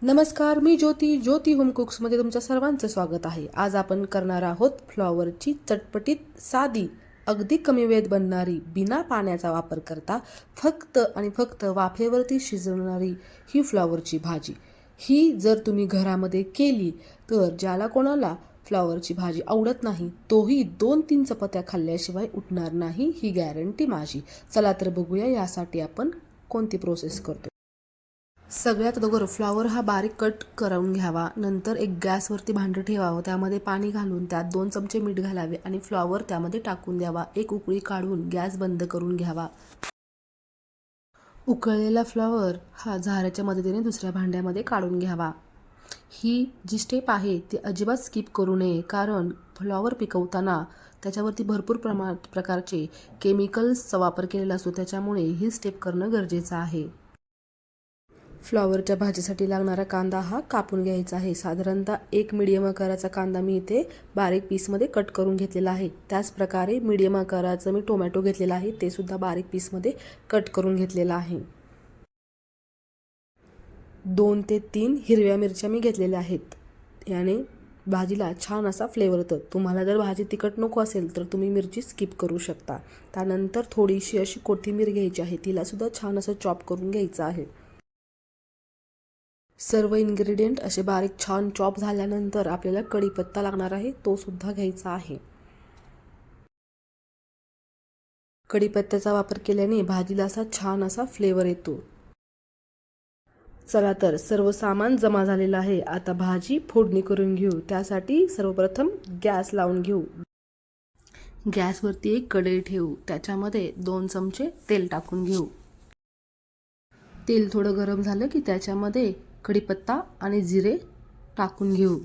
नमस्कार, मी ज्योती होम कुक्समध्ये तुमच्या सर्वांचं स्वागत आहे. आज आपण करणार आहोत फ्लॉवरची चटपटीत, साधी, अगदी कमी वेळेत बनणारी, बिना पाण्याचा वापर करता फक्त आणि फक्त वाफेवरती शिजवणारी ही फ्लॉवरची भाजी. ही जर तुम्ही घरामध्ये केली तर ज्याला कोणाला फ्लॉवरची भाजी आवडत नाही तोही 2-3 चपात्या खाल्ल्याशिवाय उठणार नाही, ही गॅरंटी माझी. चला तर बघूया यासाठी आपण कोणती प्रोसेस करतो. सगळ्यात अगोदर फ्लॉवर हा बारीक कट करून घ्यावा. नंतर एक गॅसवरती भांडं ठेवावं, त्यामध्ये पाणी घालून त्यात 2 चमचे मीठ घालावे आणि फ्लॉवर त्यामध्ये टाकून द्यावा. एक उकळी काढून गॅस बंद करून घ्यावा. उकळलेला फ्लॉवर हा झाऱ्याच्या मदतीने दुसऱ्या भांड्यामध्ये काढून घ्यावा. ही जी स्टेप आहे ती अजिबात स्किप करू नये, कारण फ्लॉवर पिकवताना त्याच्यावरती भरपूर प्रकारचे केमिकल्सचा वापर केलेला असतो, त्याच्यामुळे ही स्टेप करणं गरजेचं आहे. फ्लॉवरच्या भाजीसाठी लागणारा कांदा हा कापून घ्यायचा आहे. साधारणतः एक मीडियम आकाराचा कांदा मी इथे बारीक पीसमध्ये कट करून घेतलेला आहे. त्याचप्रकारे मीडियम आकाराचं मी टोमॅटो घेतलेला आहे, ते सुद्धा बारीक पीसमध्ये कट करून घेतलेला आहे. 2 ते 3 हिरव्या मिरच्या मी घेतलेल्या आहेत. याने भाजीला छान असा फ्लेवर येतो. तुम्हाला जर भाजी तिखट नको असेल तर तुम्ही मिरची स्किप करू शकता. त्यानंतर थोडीशी अशी कोथिंबीर घ्यायची आहे, तिला सुद्धा छान असं चॉप करून घ्यायचं आहे. सर्व इन्ग्रेडियंट असे बारीक छान चॉप झाल्यानंतर आपल्याला कढीपत्ता लागणार आहे, तो सुद्धा घ्यायचा आहे. कढीपत्त्याचा वापर केल्याने भाजीला असा छान असा फ्लेवर येतो. चला तर सर्व सामान जमा झालेलं आहे. आता भाजी फोडणी करून घेऊ. त्यासाठी सर्वप्रथम गॅस लावून घेऊ. गॅसवरती एक कढई ठेवू. त्याच्यामध्ये 2 चमचे तेल टाकून घेऊ. तेल थोडं गरम झालं की त्याच्यामध्ये कढीपत्ता आणि जिरे टाकून घेऊ.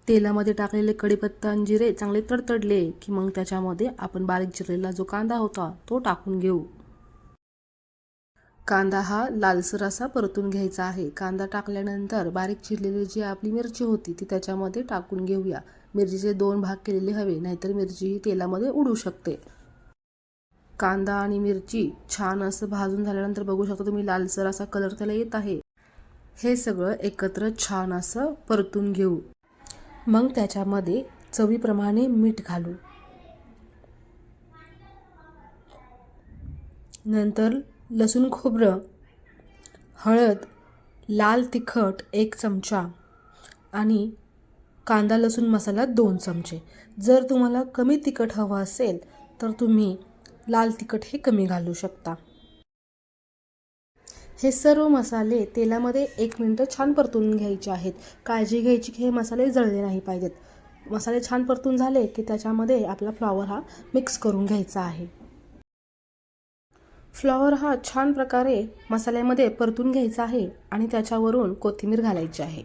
तेलामध्ये टाकलेले कढीपत्ता आणि जिरे चांगले तडतडले की मग त्याच्यामध्ये आपण बारीक चिरलेला जो कांदा होता तो टाकून घेऊ. कांदा हा लालसर असा परतून घ्यायचा आहे. कांदा टाकल्यानंतर बारीक चिरलेली जी आपली मिरची होती ती त्याच्यामध्ये टाकून घेऊया. मिरचीचे 2 भाग केलेले हवे, नाहीतर मिरची ही तेलामध्ये उडू शकते. कांदा आणि मिरची छान असं भाजून झाल्यानंतर बघू शकता तुम्ही लालसर असा कलर त्याला येत आहे. हे सगळं एकत्र छान असं परतून घेऊ. मग त्याच्यामध्ये चवीप्रमाणे मीठ घालू. नंतर लसूण खोबरं, हळद, लाल तिखट 1 चमचा आणि कांदा लसूण मसाला 2 चमचे. जर तुम्हाला कमी तिखट हवं असेल तर तुम्ही लाल तिखट हे कमी घालू शकता. हे सर्व मसाले तेलामध्ये 1 मिनिट छान परतून घ्यायचे आहेत. काळजी घ्यायची की हे मसाले जळले नाही पाहिजेत. मसाले छान परतून झाले की त्याच्यामध्ये आपला फ्लॉवर हा मिक्स करून घ्यायचा आहे. फ्लॉवर हा छान प्रकारे मसाल्यामध्ये परतून घ्यायचा आहे आणि त्याच्यावरून कोथिंबीर घालायची आहे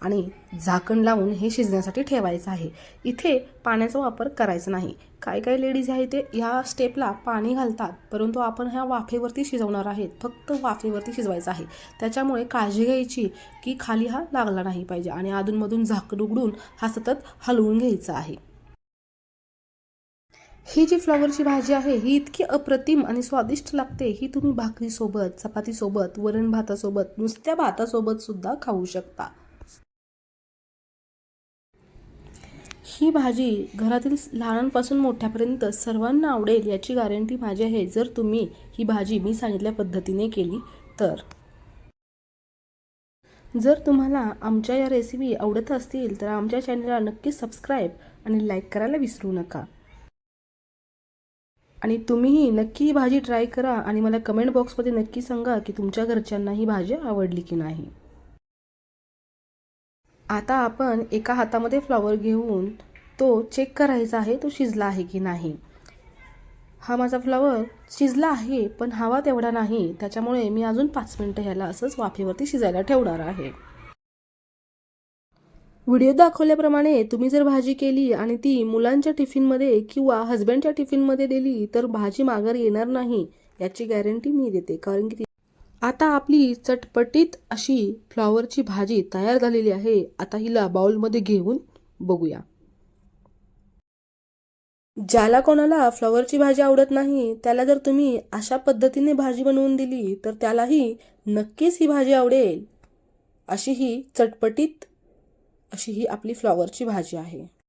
आणि झाकण लावून हे शिजण्यासाठी ठेवायचं आहे. इथे पाण्याचा वापर करायचा नाही. काही लेडीज आहे ते ह्या स्टेपला पाणी घालतात, परंतु आपण ह्या वाफेवरती शिजवणार आहेत. फक्त वाफेवरती शिजवायचं आहे. त्याच्यामुळे काळजी घ्यायची की खाली हा लागला नाही पाहिजे आणि अधूनमधून झाकण उघडून हा सतत हलवून घ्यायचा आहे. ही जी फ्लॉवरची भाजी आहे ही इतकी अप्रतिम आणि स्वादिष्ट लागते. ही तुम्ही भाकरीसोबत, चपातीसोबत, वरण भातासोबत, नुसत्या भातासोबत सुद्धा खाऊ शकता. ही भाजी घरातील लहानांपासून मोठ्यापर्यंत सर्वांना आवडेल याची गॅरंटी माझी आहे, जर तुम्ही ही भाजी मी सांगितल्या पद्धतीने केली तर. जर तुम्हाला आमच्या या रेसिपी आवडत असतील तर आमच्या चॅनलला नक्की सबस्क्राईब आणि लाईक करायला विसरू नका. आणि तुम्हीही नक्की ही भाजी ट्राय करा आणि मला कमेंट बॉक्समध्ये नक्की सांगा की तुमच्या घरच्यांना ही भाजी आवडली की नाही. आता आपण एका हातामध्ये फ्लॉवर घेऊन तो चेक करायचा आहे तो शिजला आहे की नाही. हा माझा फ्लॉवर शिजला आहे पण हवा तेवढा नाही, त्याच्यामुळे मी अजून 5 मिनिटं ह्याला असंच वाफेवरती शिजायला ठेवणार आहे. व्हिडिओ दाखवल्याप्रमाणे तुम्ही जर भाजी केली आणि ती मुलांच्या टिफिनमध्ये किंवा हस्बंडच्या टिफिनमध्ये दिली तर भाजी माघारी येणार नाही याची गॅरंटी मी देते. कारण की आता आपली चटपटीत अशी फ्लॉवरची भाजी तयार झालेली आहे. आता हिला बाउलमध्ये घेऊन बघूया. ज्याला कोणाला फ्लॉवरची भाजी आवडत नाही त्याला जर तुम्ही अशा पद्धतीने भाजी बनवून दिली तर त्यालाही नक्कीच ही भाजी आवडेल. अशी ही चटपटीत अशी ही आपली फ्लॉवरची भाजी आहे.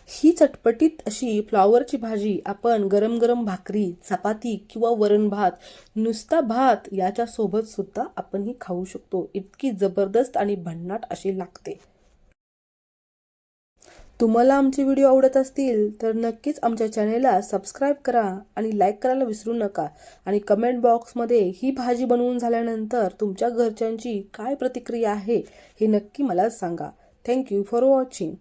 ही चटपटीत अशी फ्लॉवरची भाजी आपण गरम गरम भाकरी, चपाती किंवा वरण भात, नुसता भात याच्या सोबत सुद्धा आपण ही खाऊ शकतो. इतकी जबरदस्त आणि भन्नाट अशी लागते. तुम्हाला आमचे व्हिडिओ आवडत असतील तर नक्कीच आमच्या चॅनेलला सबस्क्राईब करा आणि लाईक करायला विसरू नका. आणि कमेंट बॉक्समध्ये ही भाजी बनवून झाल्यानंतर तुमच्या घरच्यांची काय प्रतिक्रिया आहे हे नक्की मला सांगा. Thank you for watching.